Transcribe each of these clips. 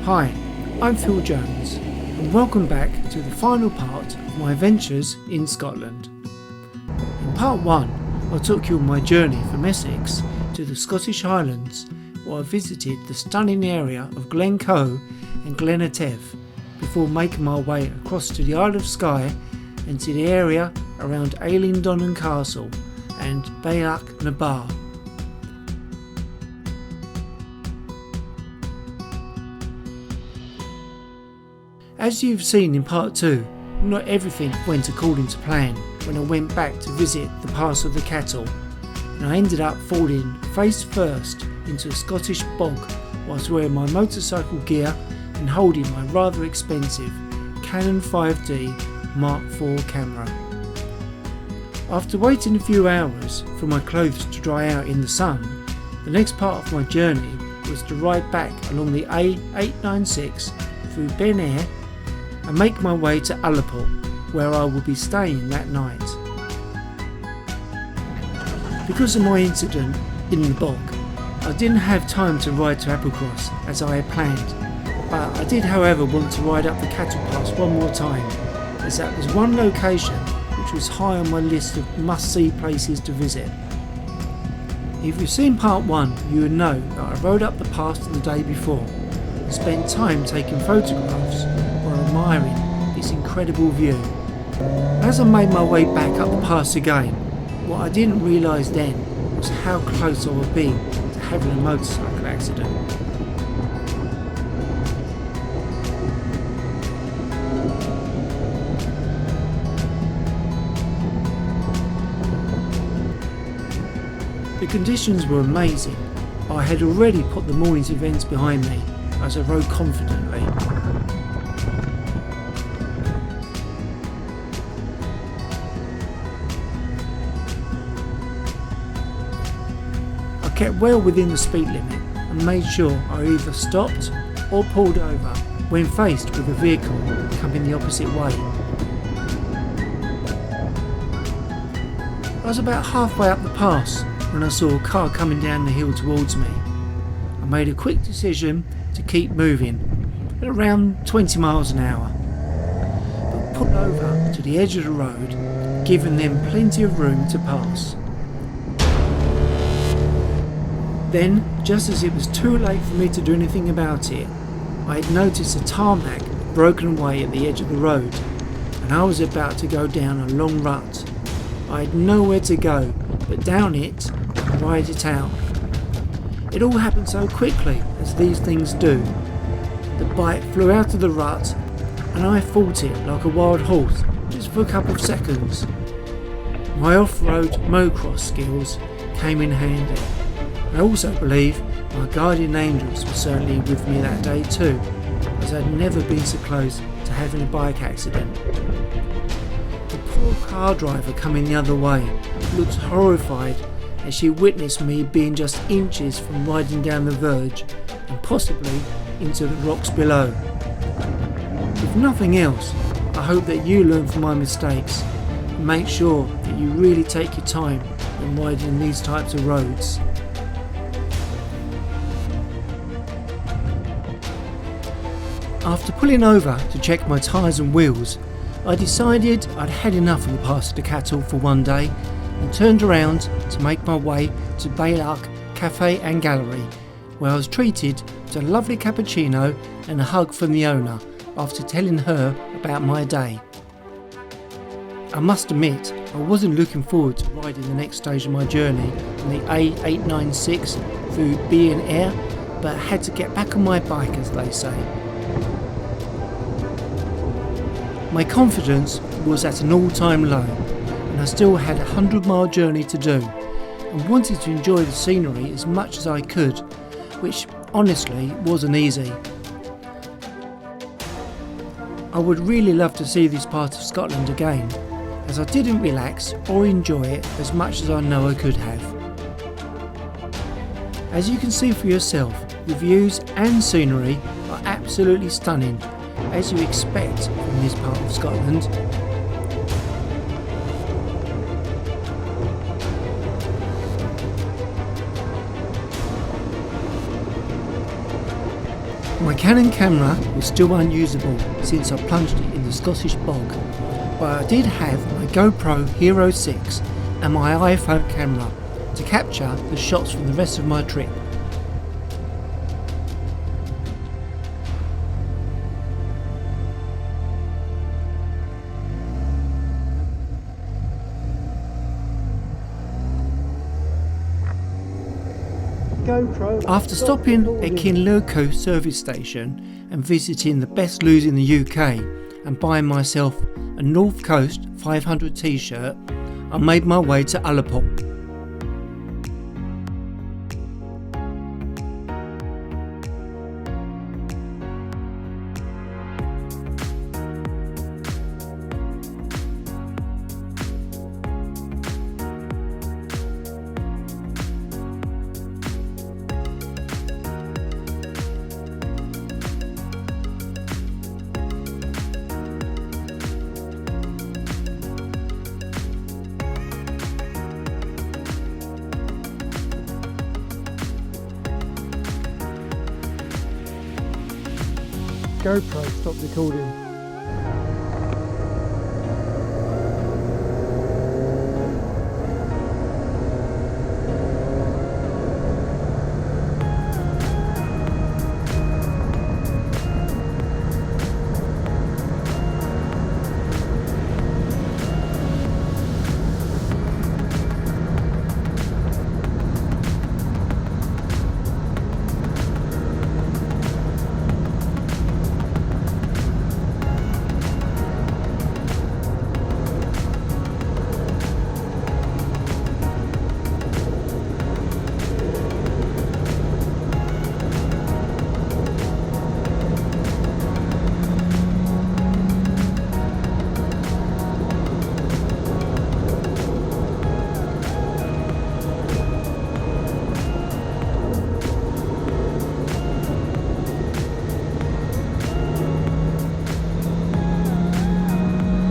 Hi, I'm Phil Jones and welcome back to the final part of my adventures in Scotland. In part 1 I took you on my journey from Essex to the Scottish Highlands, where I visited the stunning area of Glencoe and Glen Etive before making my way across to the Isle of Syke and to the area around Eileen Donna Castle and Bealach na Bar. As you've seen in part 2, not everything went according to plan when I went back to visit the pass of the cattle, and I ended up falling face first into a Scottish bog whilst wearing my motorcycle gear and holding my rather expensive Canon 5D Mark IV camera. After waiting a few hours for my clothes to dry out in the sun, the next part of my journey was to ride back along the A896 through Beinn Eighe and make my way to Ullapool, where I will be staying that night. Because of my incident in the bog, I didn't have time to ride to Applecross as I had planned, but I did however want to ride up the cattle pass one more time, as that was one location which was high on my list of must-see places to visit. If you've seen part 1, you would know that I rode up the pass the day before and spent time taking photographs while admiring this incredible view. As I made my way back up the pass again, what I didn't realise then was how close I would be to having a motorcycle accident. The conditions were amazing. I had already put the morning's events behind me as I rode confidently. I kept well within the speed limit and made sure I either stopped or pulled over when faced with a vehicle coming the opposite way. I was about halfway up the pass when I saw a car coming down the hill towards me. I made a quick decision to keep moving at around 20 miles an hour, but pulled over to the edge of the road, giving them plenty of room to pass. Then, just as it was too late for me to do anything about it, I had noticed a tarmac broken away at the edge of the road, and I was about to go down a long rut. I had nowhere to go but down it and ride it out. It all happened so quickly, as these things do. The bike flew out of the rut and I fought it like a wild horse just for a couple of seconds. My off-road motocross skills came in handy. I also believe my guardian angels were certainly with me that day too, as I'd never been so close to having a bike accident. The poor car driver coming the other way looked horrified as she witnessed me being just inches from riding down the verge and possibly into the rocks below. If nothing else, I hope that you learn from my mistakes and make sure that you really take your time when riding these types of roads. After pulling over to check my tyres and wheels, I decided I'd had enough of the pass of the cattle for one day and turned around to make my way to Bealach Cafe and Gallery, where I was treated to a lovely cappuccino and a hug from the owner after telling her about my day. I must admit, I wasn't looking forward to riding the next stage of my journey on the A896 through Beinn Eighe, but had to get back on my bike, as they say. My confidence was at an all-time low, and I still had a 100-mile journey to do, and wanted to enjoy the scenery as much as I could, which honestly wasn't easy. I would really love to see this part of Scotland again, as I didn't relax or enjoy it as much as I know I could have. As you can see for yourself, the views and scenery are absolutely stunning, as you expect from this part of Scotland. My Canon camera was still unusable since I plunged it in the Scottish bog, but I did have my GoPro Hero 6 and my iPhone camera to capture the shots from the rest of my trip. After stopping at Kinlochewe Service Station and visiting the best loos in the UK and buying myself a North Coast 500 t-shirt, I made my way to Ullapool. GoPro stopped recording.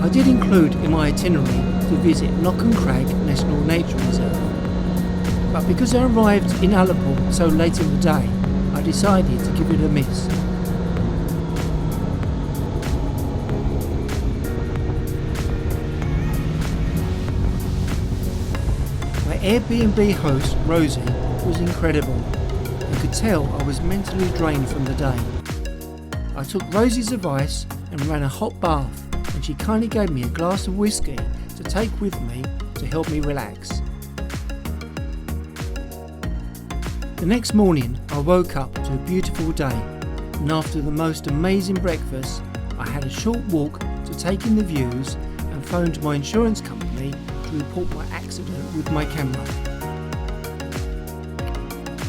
I did include in my itinerary to visit Crag National Nature Reserve, but because I arrived in Ullapool so late in the day, I decided to give it a miss. My Airbnb host, Rosie, was incredible. You could tell I was mentally drained from the day. I took Rosie's advice and ran a hot bath, and she kindly gave me a glass of whiskey to take with me to help me relax. The next morning I woke up to a beautiful day, and after the most amazing breakfast I had a short walk to take in the views and phoned my insurance company to report my accident with my camera.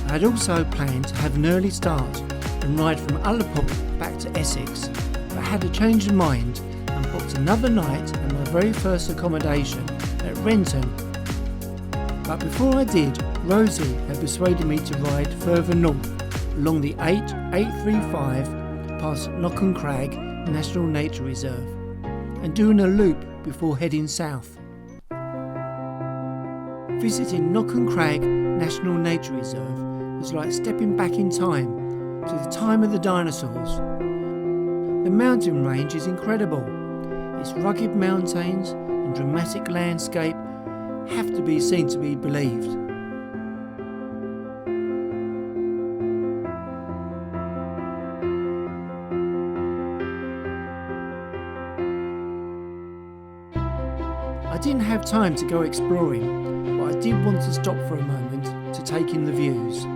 I had also planned to have an early start and ride from Ullapool back to Essex, but had a change of mind and booked another night at my very first accommodation at Renton. But before I did, Rosie had persuaded me to ride further north along the 835 past Crag National Nature Reserve and doing a loop before heading south. Visiting Crag National Nature Reserve was like stepping back in time to the time of the dinosaurs. The mountain range is incredible. Its rugged mountains and dramatic landscape have to be seen to be believed. I didn't have time to go exploring, but I did want to stop for a moment to take in the views.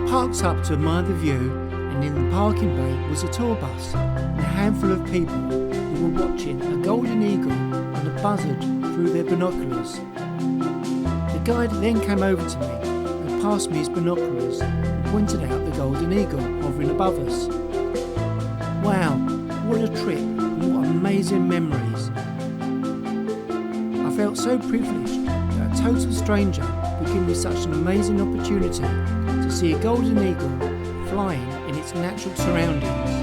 Parked up to admire the view, and in the parking bay was a tour bus and a handful of people who were watching a golden eagle and a buzzard through their binoculars. The guide then came over to me and passed me his binoculars and pointed out the golden eagle hovering above us. Wow, what a trip and what amazing memories. I felt so privileged that a total stranger would struck me such an amazing opportunity to see a golden eagle flying in its natural surroundings.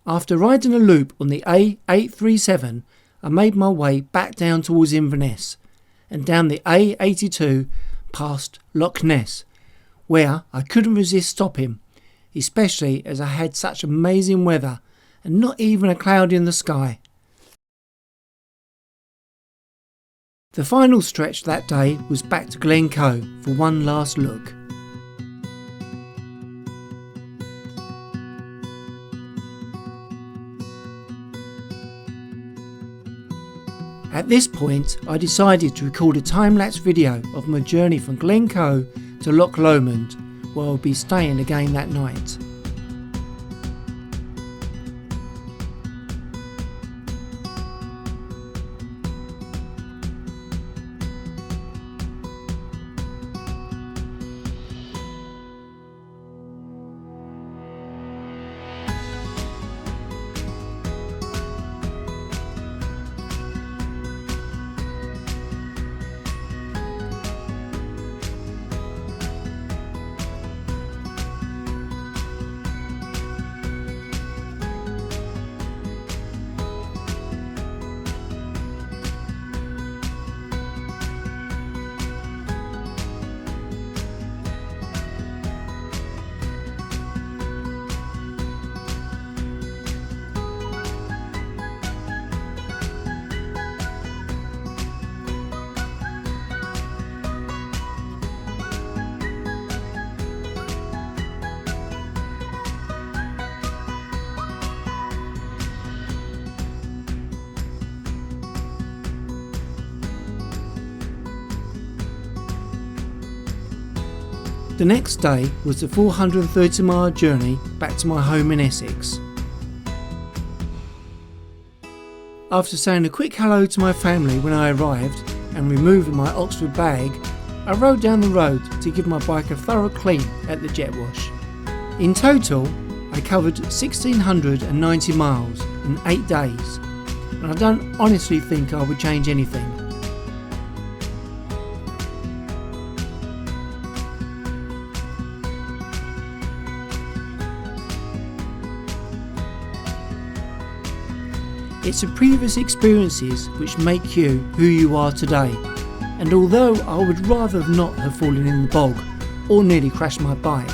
After riding a loop on the A837, I made my way back down towards Inverness and down the A82 past Loch Ness, where I couldn't resist stopping, especially as I had such amazing weather and not even a cloud in the sky. The final stretch that day was back to Glencoe for one last look. At this point, I decided to record a time-lapse video of my journey from Glencoe to Loch Lomond, where I'll be staying again that night. The next day was the 430-mile journey back to my home in Essex. After saying a quick hello to my family when I arrived and removing my Oxford bag, I rode down the road to give my bike a thorough clean at the jet wash. In total, I covered 1,690 miles in 8 days, and I don't honestly think I would change anything. It's the previous experiences which make you who you are today. And although I would rather not have fallen in the bog or nearly crashed my bike,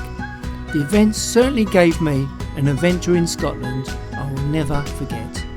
the events certainly gave me an adventure in Scotland I will never forget.